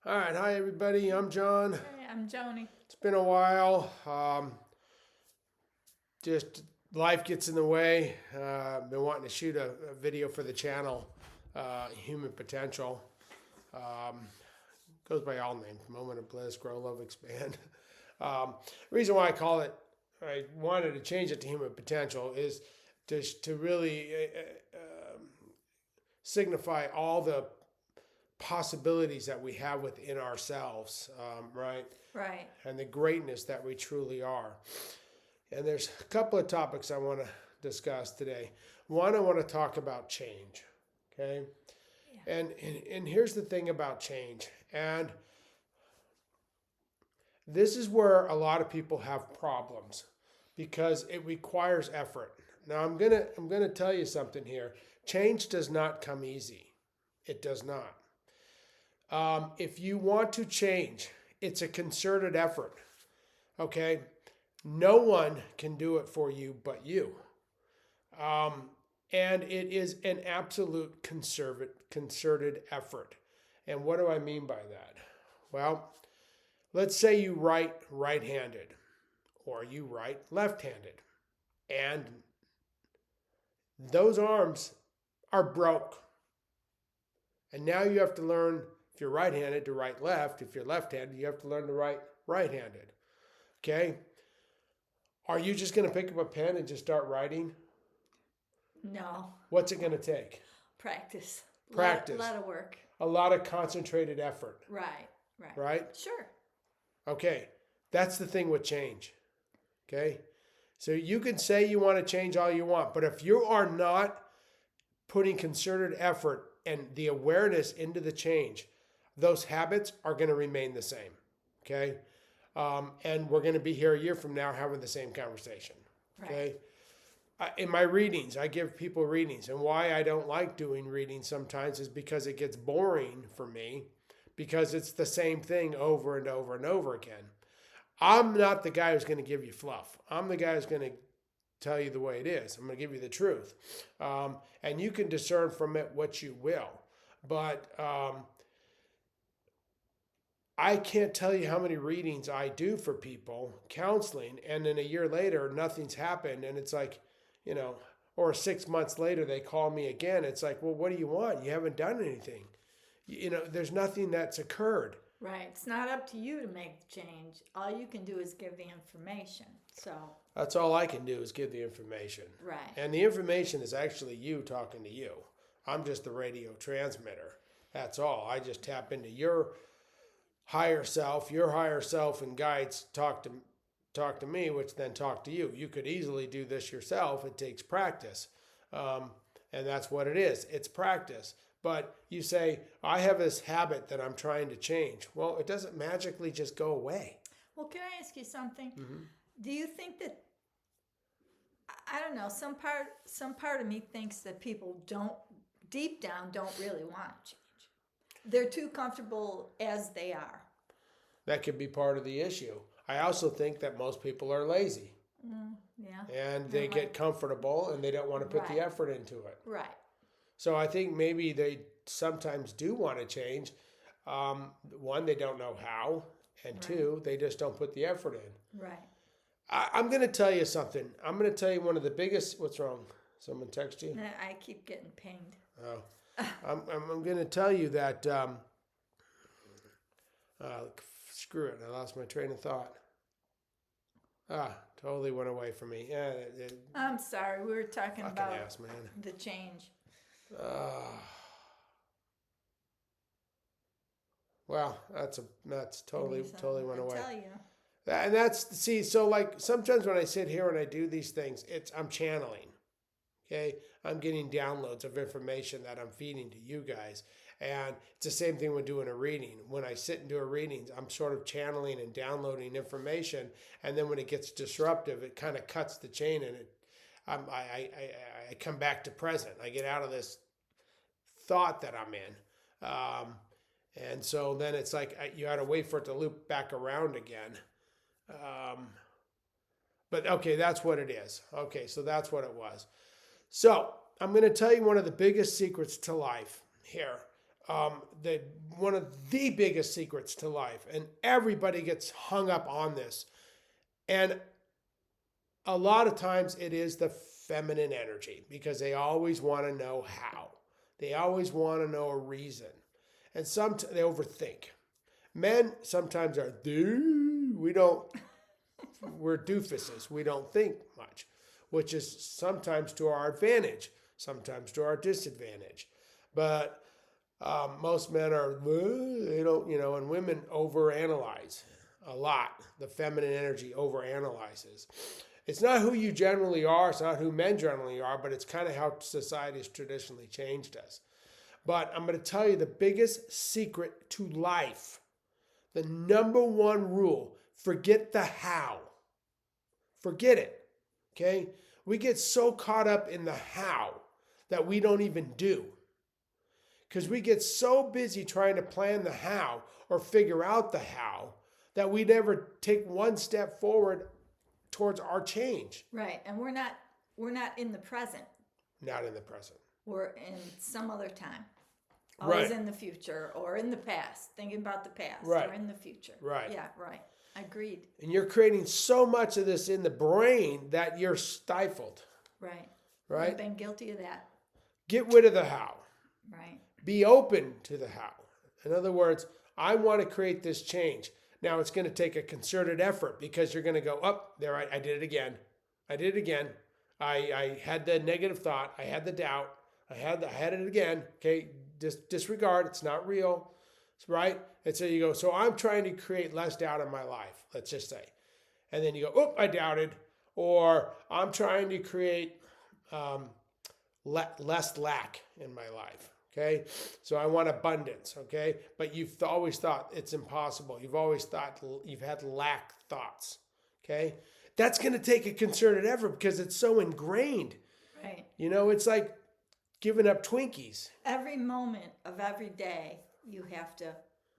All right, hi everybody. I'm John. Hey, I'm Joni. It's been a while. Just life gets in the way. Been wanting to shoot a video for the channel, Human Potential. Um, Goes by all names: Moment of Bliss, Grow, Love, Expand. Reason why I wanted to change it to Human Potential is to really signify all the possibilities that we have within ourselves, right? Right. And the greatness that we truly are. And there's a couple of topics I want to discuss today. One, I want to talk about change. Okay. Yeah. And here's the thing about change. And this is where a lot of people have problems because it requires effort. Now I'm gonna tell you something here. Change does not come easy. It does not. If you want to change, it's a concerted effort. Okay, no one can do it for you but you. Um, and it is an absolute concerted effort. And what do I mean by that? Well, let's say you write right handed or you write left handed, and those arms are broke. And now you have to learn, if you're right handed, to write left. If you're left handed, you have to learn to write right handed. Okay? Are you just going to pick up a pen and just start writing? No. What's it going to take? Practice. Practice. Lot of work. A lot of concentrated effort, Right. Right. right? Sure. Okay. That's the thing with change. Okay? So you can say you want to change all you want, but if you are not putting concerted effort and the awareness into the change, those habits are going to remain the same. Okay? And we're going to be here a year from now having the same conversation. Okay? Right. In my readings, I give people readings. And why I don't like doing readings sometimes is because it gets boring for me because it's the same thing over and over and over again. I'm not the guy who's going to give you fluff. I'm the guy who's going to tell you the way it is. I'm going to give you the truth. And you can discern from it what you will. But I can't tell you how many readings I do for people, counseling, and then a year later, nothing's happened. And it's like, you know, or 6 months later, they call me again. It's like, well, what do you want? You haven't done anything. You know, there's nothing that's occurred. Right. It's not up to you to make the change. All you can do is give the information. So. That's all I can do is give the information. Right. And the information is actually you talking to you. I'm just the radio transmitter. That's all. I just tap into your higher self and guides talk to me, which then talk to you. You could easily do this yourself. It takes practice. And that's what it is. It's practice. But you say, I have this habit that I'm trying to change. Well, it doesn't magically just go away. Well, can I ask you something? Mm-hmm. Do you think that I don't know, some part of me thinks that people deep down don't really want to change. They're too comfortable as they are. That could be part of the issue. I also think that most people are lazy. Yeah. And they get comfortable and they don't want to put the effort into it. Right. So I think maybe they sometimes do want to change. One, they don't know how. And two, they just don't put the effort in. Right. I'm going to tell you something. I'm going to tell you one of the biggest. What's wrong? Someone text you? I keep getting pinged. Oh, I'm going to tell you that. Screw it! I lost my train of thought. Totally went away from me. Yeah, I'm sorry. We were talking about ass, man. The change. Well, that's totally went away. I tell you. And that's, see, so like sometimes when I sit here and I do these things, I'm channeling. Okay, I'm getting downloads of information that I'm feeding to you guys. And it's the same thing when doing a reading. When I sit and do a reading, I'm sort of channeling and downloading information. And then when it gets disruptive, it kind of cuts the chain, and I come back to present. I get out of this thought that I'm in. And so then it's like you had to wait for it to loop back around again. But okay, that's what it is. Okay, so that's what it was. So I'm going to tell you one of the biggest secrets to life here. the one of the biggest secrets to life, and everybody gets hung up on this. And a lot of times it is the feminine energy because they always want to know how. They always want to know a reason. And they overthink. Men sometimes are, we're doofuses. We don't think much, which is sometimes to our advantage, sometimes to our disadvantage. But most men are, they don't, and women overanalyze a lot. The feminine energy overanalyzes. It's not who you generally are. It's not who men generally are, but it's kind of how society has traditionally changed us. But I'm going to tell you the biggest secret to life, the number one rule, forget the how. Forget it, okay? We get so caught up in the how that we don't even do. Because we get so busy trying to plan the how or figure out the how that we never take one step forward towards our change. Right. And we're not in the present. Not in the present. We're in some other time. Always Right. in the future or in the past, thinking about the past Right. or in the future. Right. Yeah, right. Agreed. And you're creating so much of this in the brain that you're stifled. Right. Right? I've been guilty of that. Get rid of the how. Right. Be open to the how. In other words, I want to create this change. Now it's going to take a concerted effort because you're going to go, oh, there, I did it again. I did it again. I had the negative thought. I had the doubt. I had it again. Okay, disregard. It's not real. Right? And so you go, so I'm trying to create less doubt in my life, let's just say. And then you go, oh, I doubted. Or I'm trying to create less lack in my life. Okay, so I want abundance. Okay, but you've always thought it's impossible. You've always thought you've had lack thoughts. Okay, that's going to take a concerted effort because it's so ingrained. Right. It's like giving up Twinkies. Every moment of every day, you have to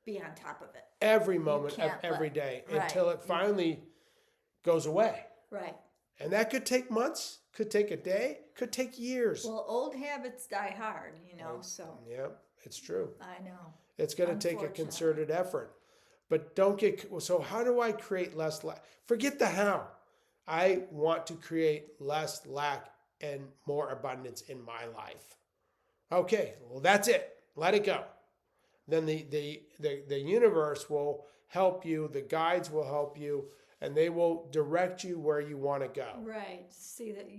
be on top of it. Every moment of every day until it finally goes away. Right. And that could take months, could take a day, could take years. Well, old habits die hard, so. Yeah, it's true. I know. It's going to take a concerted effort. But don't get, so how do I create less lack? Forget the how. I want to create less lack and more abundance in my life. Okay, well, that's it. Let it go. Then the universe will help you, the guides will help you, and they will direct you where you want to go. Right. See that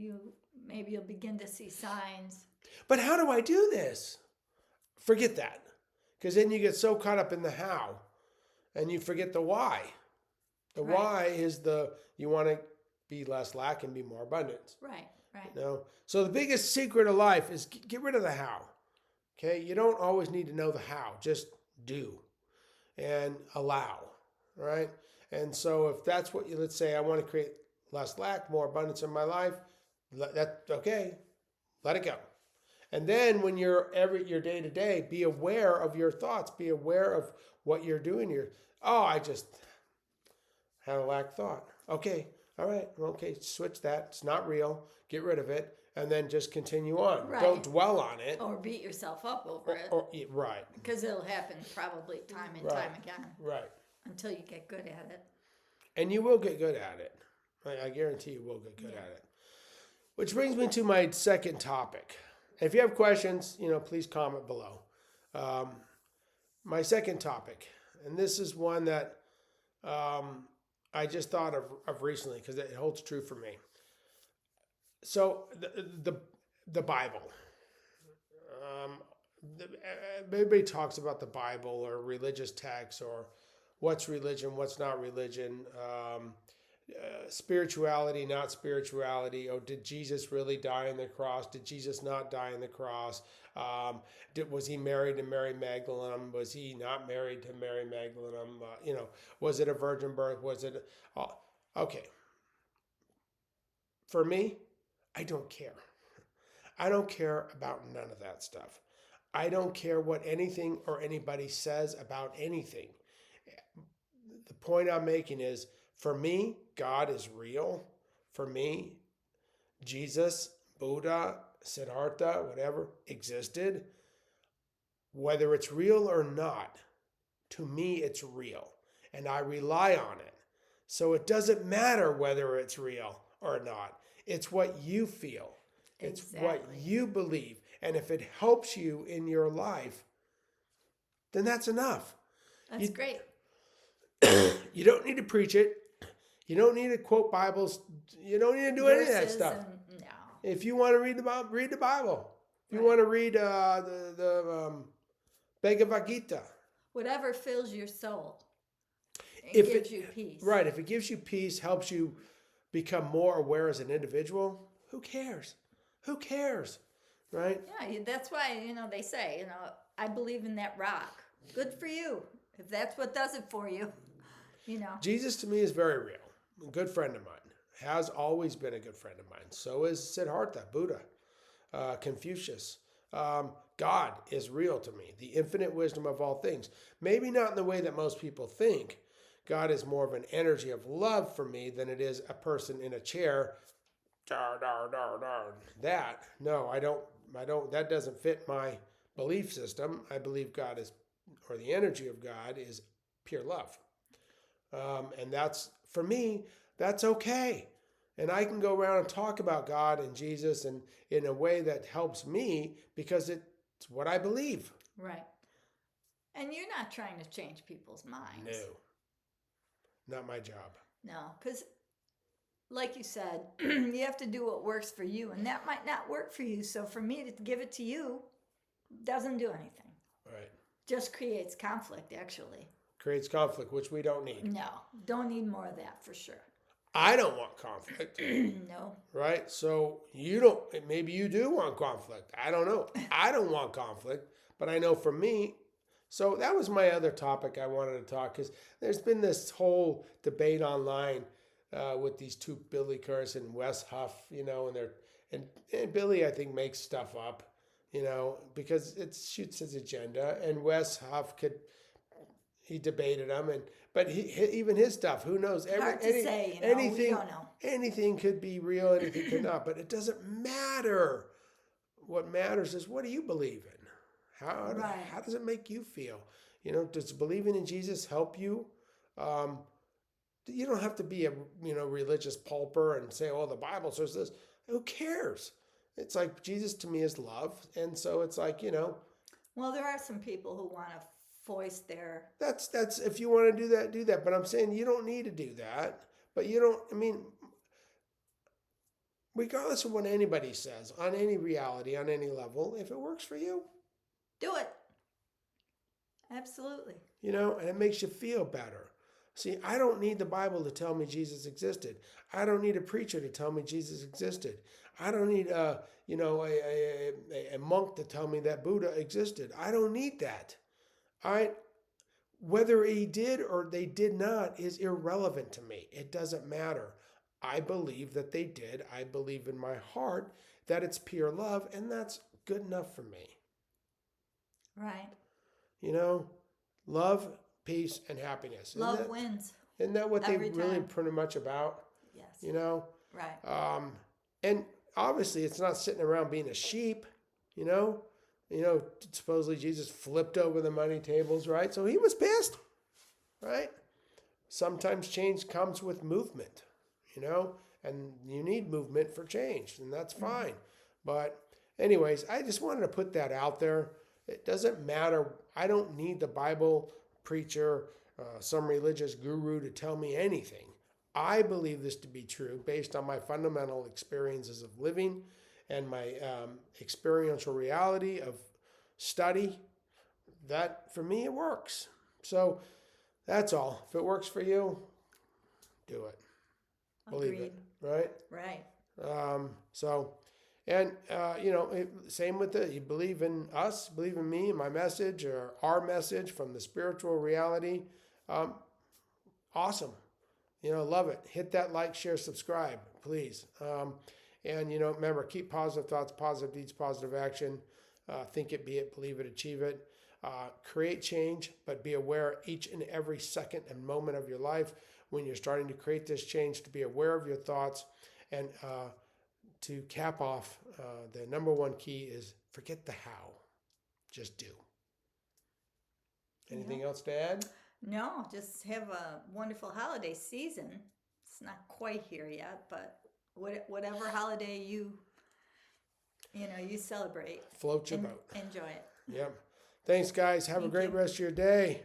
maybe you'll begin to see signs. But how do I do this? Forget that. Because then you get so caught up in the how and you forget the why. The why is you want to be less lack and be more abundance. Right. So the biggest secret of life is get rid of the how. Okay? You don't always need to know the how. Just do and allow. Right? And so if that's what let's say I want to create less lack, more abundance in my life, that's okay. Let it go. And then when you're your day to day, be aware of your thoughts. Be aware of what you're doing here. Oh, I just had a lack thought. Okay. All right. Okay. Switch that. It's not real. Get rid of it. And then just continue on. Right. Don't dwell on it. Or beat yourself up over it. Right. Because it'll happen probably time and time again. Right. Until you get good at it. And you will get good at it. I guarantee you will get good at it. Which brings me to my second topic. If you have questions, please comment below. My second topic, and this is one that I just thought of recently because it holds true for me. So the Bible. Everybody talks about the Bible or religious texts or what's religion, what's not religion, spirituality, not spirituality. Oh, did Jesus really die on the cross? Did Jesus not die on the cross? Was he married to Mary Magdalene? Was he not married to Mary Magdalene? Was it a virgin birth? Was it? Okay. For me, I don't care. I don't care about none of that stuff. I don't care what anything or anybody says about anything. The point I'm making is, for me, God is real. For me, Jesus, Buddha, Siddhartha, whatever, existed. Whether it's real or not, to me it's real, and I rely on it. So it doesn't matter whether it's real or not. It's what you feel. It's what Exactly. you believe. And if it helps you in your life, then that's enough. That's You, great. you don't need to preach it. You don't need to quote Bibles. You don't need to do any of that Verses stuff. and no. If you want to read the Bible, read the Bible. If you Right. want to read the Bhagavad Gita, Whatever fills your soul and If gives it- you peace. right? If it gives you peace, helps you become more aware as an individual, who cares? Who cares, right? Yeah, that's why, they say, I believe in that rock. Good for you. If that's what does it for you, Jesus to me is very real. A good friend of mine. Has always been a good friend of mine. So is Siddhartha, Buddha, Confucius. God is real to me. The infinite wisdom of all things. Maybe not in the way that most people think. God is more of an energy of love for me than it is a person in a chair. Dar, dar, dar, dar. That, no, I don't, that doesn't fit my belief system. I believe God is, or the energy of God is pure love. And that's, for me, that's okay. And I can go around and talk about God and Jesus and in a way that helps me because it's what I believe. right. And you're not trying to change people's minds. No, not my job. No, because like you said, you have to do what works for you, and that might not work for you. So for me to give it to you doesn't do anything. Right. Just creates conflict, actually. Creates conflict, which we don't need. No, don't need more of that for sure. I don't want conflict. No. Right? So you don't, maybe you do want conflict. I don't know. I don't want conflict, but I know for me. So that was my other topic I wanted to talk because there's been this whole debate online with these two Billy Curtis and Wes Huff, and Billy I think makes stuff up, because it shoots his agenda, and Wes Huff he debated him, but even his stuff, who knows? Hard to say, we don't know. Anything could be real, anything could not, but it doesn't matter. What matters is, what do you believe in? How does it make you feel? Does believing in Jesus help you? You don't have to be a religious pulper and say, "Oh, the Bible says this." Who cares? It's like Jesus to me is love, and so it's like Well, there are some people who want to voice their. That's if you want to do that, do that. But I'm saying you don't need to do that. But you don't. I mean, regardless of what anybody says on any reality, on any level, if it works for you, Do it. Absolutely. and it makes you feel better. See, I don't need the Bible to tell me Jesus existed. I don't need a preacher to tell me Jesus existed. I don't need a monk to tell me that Buddha existed. I don't need that. All right? Whether he did or they did not is irrelevant to me. It doesn't matter. I believe that they did. I believe in my heart that it's pure love, and that's good enough for me. Right. Love, peace, and happiness. Love wins. Isn't that what they Every really time. pretty much about? Yes. Right. And obviously it's not sitting around being a sheep, supposedly Jesus flipped over the money tables, right? So he was pissed, right? Sometimes change comes with movement, and you need movement for change, and that's fine. But anyways, I just wanted to put that out there. It doesn't matter. I don't need the Bible preacher, some religious guru to tell me anything. I believe this to be true based on my fundamental experiences of living and my experiential reality of study. That, for me, it works. So that's all. If it works for you, do it. Believe it, right? Right. Same with you believe in us, believe in me, my message, or our message from the spiritual reality. Awesome. Love it. Hit that like, share, subscribe, please. Remember, keep positive thoughts, positive deeds, positive action. Think it, be it, believe it, achieve it. Create change, but be aware each and every second and moment of your life when you're starting to create this change, to be aware of your thoughts. And to cap off, the number one key is forget the how. Just do. Anything else to add? No, just have a wonderful holiday season. It's not quite here yet, but whatever holiday you celebrate, Float your boat. enjoy it. Yep. Thanks, guys. Have a Thank great you. rest of your day.